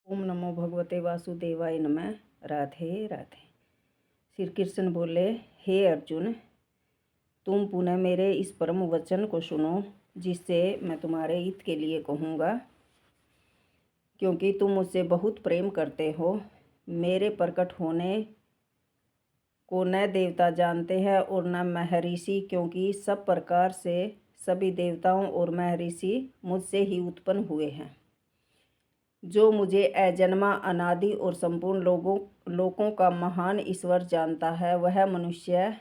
ओम नमो भगवते वासुदेवाय नमः। राधे राधे। श्री कृष्ण बोले, हे अर्जुन, तुम पुनः मेरे इस परम वचन को सुनो जिससे मैं तुम्हारे हित के लिए कहूँगा, क्योंकि तुम मुझसे बहुत प्रेम करते हो। मेरे प्रकट होने को न देवता जानते हैं और न महर्षि, क्योंकि सब प्रकार से सभी देवताओं और महर्षि मुझसे ही उत्पन्न हुए हैं। जो मुझे अजन्मा, अनादि और संपूर्ण लोकों का महान ईश्वर जानता है, वह मनुष्य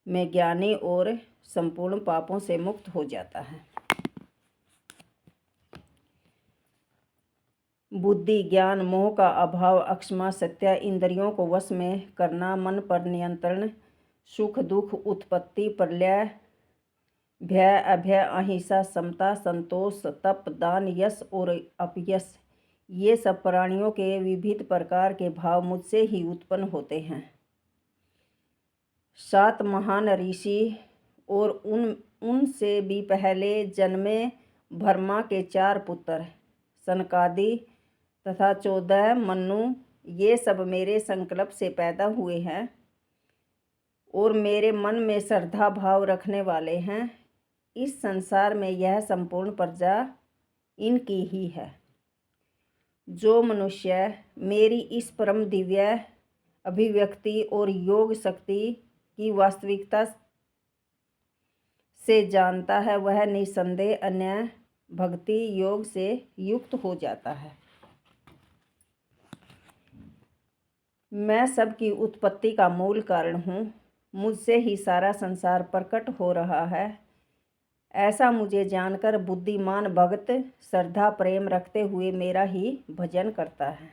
में ज्ञानी और संपूर्ण पापों से मुक्त हो जाता है। बुद्धि, ज्ञान, मोह का अभाव, अक्षमा, सत्य, इंद्रियों को वश में करना, मन पर नियंत्रण, सुख दुख, उत्पत्ति प्रलय, भय अभय, अहिंसा, समता, संतोष, तप, दान, यश और अपयश, ये सब प्राणियों के विविध प्रकार के भाव मुझसे ही उत्पन्न होते हैं। 7 महान ऋषि और उनसे भी पहले जन्मे ब्रह्मा के 4 पुत्र सनकादि तथा 14 मनु, ये सब मेरे संकल्प से पैदा हुए हैं और मेरे मन में श्रद्धा भाव रखने वाले हैं। इस संसार में यह संपूर्ण प्रजा इनकी ही है। जो मनुष्य मेरी इस परम दिव्य अभिव्यक्ति और योग शक्ति की वास्तविकता से जानता है, वह निसंदेह अन्य भक्ति योग से युक्त हो जाता है। मैं सबकी उत्पत्ति का मूल कारण हूँ। मुझसे ही सारा संसार प्रकट हो रहा है। ऐसा मुझे जानकर बुद्धिमान भक्त श्रद्धा प्रेम रखते हुए मेरा ही भजन करता है।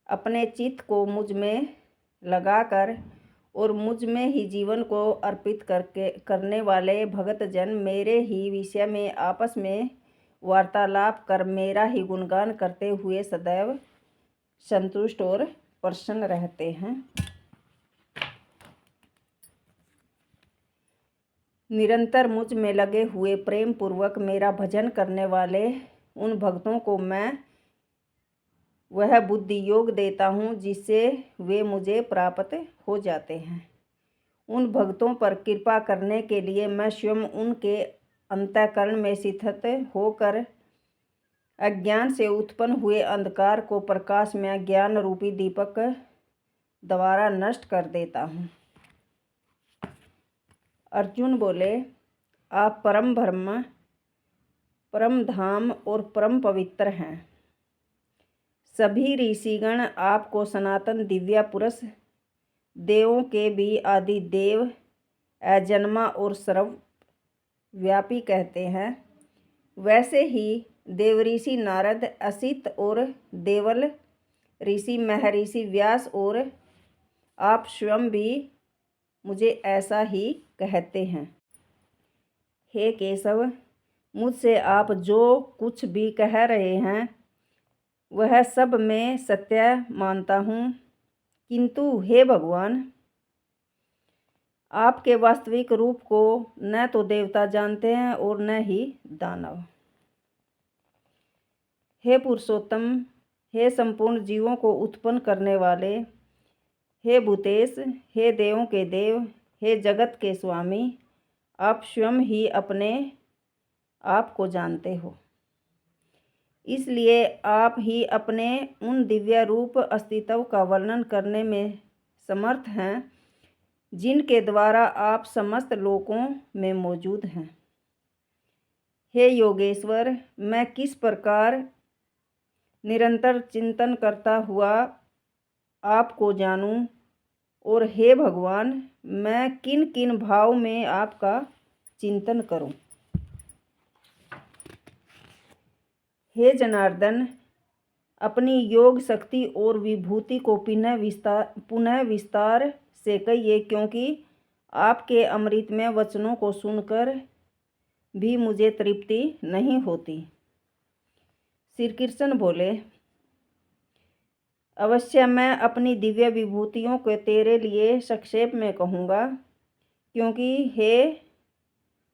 अपने चित्त को मुझ में लगाकर और मुझ में ही जीवन को अर्पित करने वाले भक्त जन मेरे ही विषय में आपस में वार्तालाप कर मेरा ही गुणगान करते हुए सदैव संतुष्ट और प्रसन्न रहते हैं। निरंतर मुझ में लगे हुए प्रेम पूर्वक मेरा भजन करने वाले उन भक्तों को मैं वह बुद्धि योग देता हूँ जिससे वे मुझे प्राप्त हो जाते हैं। उन भक्तों पर कृपा करने के लिए मैं स्वयं उनके अंतःकरण में स्थित होकर अज्ञान से उत्पन्न हुए अंधकार को प्रकाश में ज्ञान रूपी दीपक द्वारा नष्ट कर देता हूँ। अर्जुन बोले, आप परम ब्रह्म, परम धाम और परम पवित्र हैं। सभी ऋषिगण आपको सनातन दिव्य पुरुष, देवों के भी आदि देव, अजन्मा और सर्वव्यापी कहते हैं। वैसे ही देवऋषि नारद, असित और देवल ऋषि महर्षि व्यास और आप स्वयं भी मुझे ऐसा ही कहते हैं। हे केशव, मुझसे आप जो कुछ भी कह रहे हैं वह सब मैं सत्य मानता हूँ, किंतु हे भगवान, आपके वास्तविक रूप को न तो देवता जानते हैं और न ही दानव। हे पुरुषोत्तम, हे संपूर्ण जीवों को उत्पन्न करने वाले, हे भूतेश, हे देवों के देव, हे जगत के स्वामी, आप स्वयं ही अपने आप को जानते हो। इसलिए आप ही अपने उन दिव्य रूप अस्तित्व का वर्णन करने में समर्थ हैं जिनके द्वारा आप समस्त लोकों में मौजूद हैं। हे योगेश्वर, मैं किस प्रकार निरंतर चिंतन करता हुआ आपको जानूं, और हे भगवान, मैं किन किन भाव में आपका चिंतन करूं। हे जनार्दन, अपनी योग शक्ति और विभूति को पुनः विस्तार से कहिए, क्योंकि आपके अमृतमय वचनों को सुनकर भी मुझे तृप्ति नहीं होती। श्री कृष्ण बोले, अवश्य मैं अपनी दिव्य विभूतियों को तेरे लिए संक्षेप में कहूँगा, क्योंकि हे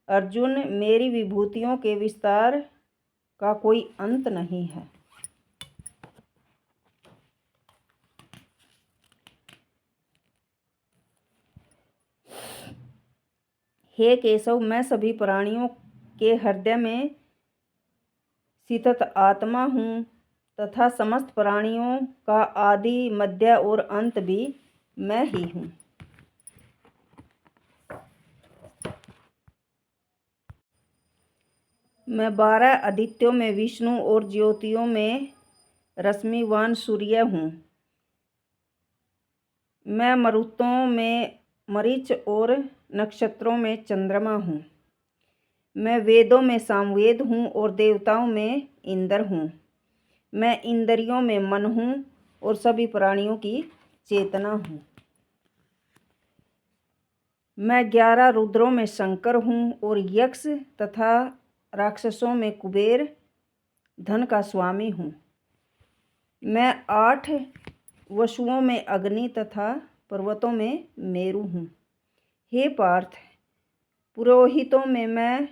अर्जुन, मेरी विभूतियों के विस्तार का कोई अंत नहीं है। हे केशव, मैं सभी प्राणियों के हृदय में स्थित आत्मा हूँ तथा समस्त प्राणियों का आदि, मध्य और अंत भी मैं ही हूँ। मैं 12 आदित्यों में विष्णु और ज्योतियों में रश्मिवान सूर्य हूँ। मैं मरुतों में मरीच और नक्षत्रों में चंद्रमा हूँ। मैं वेदों में सामवेद हूँ और देवताओं में इंद्र हूँ। मैं इंद्रियों में मन हूँ और सभी प्राणियों की चेतना हूँ। मैं 11 रुद्रों में शंकर हूँ और यक्ष तथा राक्षसों में कुबेर, धन का स्वामी हूँ। मैं 8 वसुओं में अग्नि तथा पर्वतों में मेरु हूँ। हे पार्थ, पुरोहितों में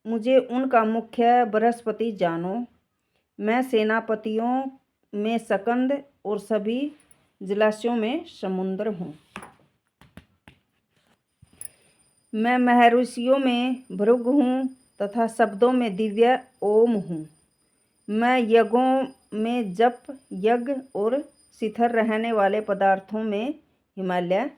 मुझे उनका मुख्य बृहस्पति जानो। मैं सेनापतियों में सकंद और सभी जलाशयों में समुद्र हूँ। मैं महर्षियों में भृगु हूँ तथा शब्दों में दिव्य ओम हूँ। मैं यज्ञों में जप, यज्ञ और शिथिल रहने वाले पदार्थों में हिमालय